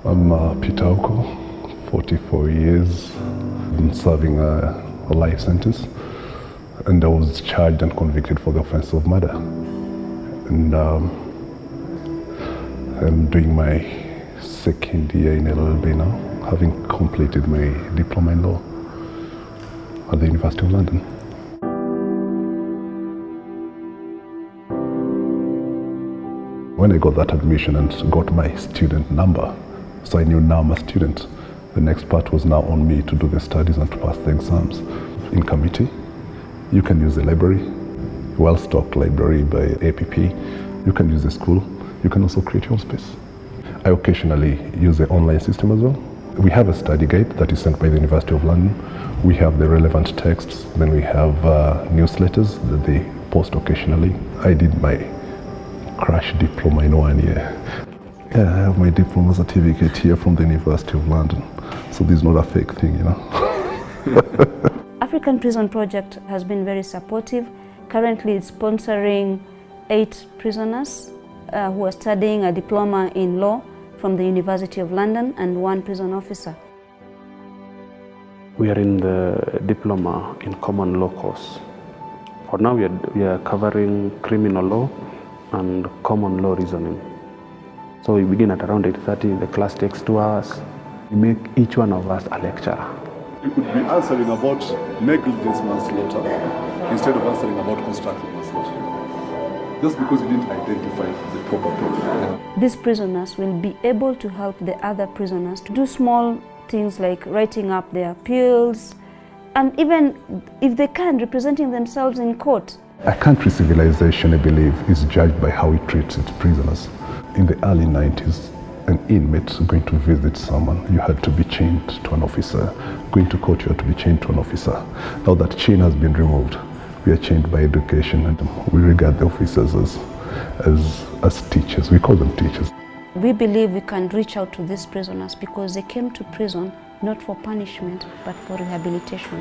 I'm Peter Oko, 44 years. I'm serving a life sentence, and I was charged and convicted for the offense of murder. And I'm doing my second year in LLB now, having completed my diploma in law at the University of London. When I got that admission and got my student number, so I knew now I'm a student, the next part was now on me to do the studies and to pass the exams. In committee, you can use the library, well-stocked library by APP, you can use the school, you can also create your own space. I occasionally use the online system as well. We have a study guide that is sent by the University of London. We have the relevant texts, then we have newsletters that they post occasionally. I did my crash diploma in 1 year. Yeah, I have my diploma certificate here from the University of London. So this is not a fake thing, you know. African Prison Project has been very supportive. Currently it's sponsoring 8 prisoners who are studying a diploma in law from the University of London and 1 prison officer. We are in the diploma in common law course. For now we are covering criminal law and common law reasoning. So we begin at around 8:30, the class takes 2 hours. We make each one of us a lecturer. You could be answering about negligence manslaughter instead of answering about constructive manslaughter. Just because you didn't identify the proper problem. These prisoners will be able to help the other prisoners to do small things like writing up their appeals, and even if they can, representing themselves in court. A country's civilization, I believe, is judged by how it treats its prisoners. In the early 90s, an inmate going to visit someone, you had to be chained to an officer. Going to court, you had to be chained to an officer. Now that chain has been removed, we are chained by education, and we regard the officers as teachers. We call them teachers. We believe we can reach out to these prisoners because they came to prison not for punishment, but for rehabilitation.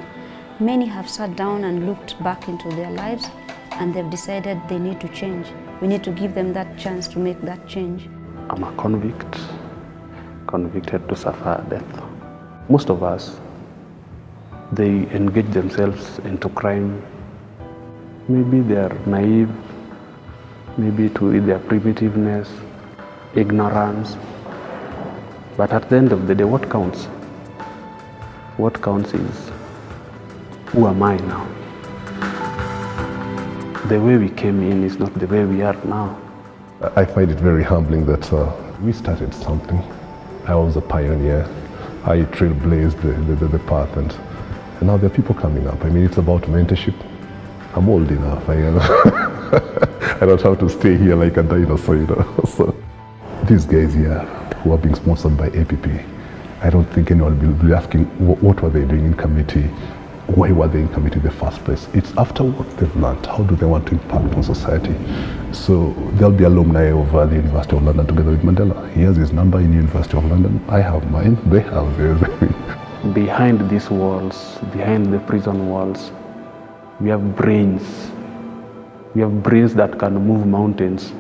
Many have sat down and looked back into their lives, and they've decided they need to change. We need to give them that chance to make that change. I'm a convicted to suffer death. Most of us, they engage themselves into crime. Maybe they are naive, maybe to their primitiveness, ignorance. But at the end of the day, what counts? What counts is, who am I now? The way we came in is not the way we are now. I find it very humbling that we started something. I was a pioneer. I trailblazed the path, and now there are people coming up. I mean, it's about mentorship. I'm old enough. I don't have to stay here like a dinosaur, you know. So these guys here who are being sponsored by APP, I don't think anyone will be asking what were they doing in committee. Why were they in committee in the first place? It's after what they've learned. How do they want to impact on society? So there'll be alumni of the University of London together with Mandela. He has his number in the University of London. I have mine. They have theirs. Behind these walls, behind the prison walls, we have brains. We have brains that can move mountains.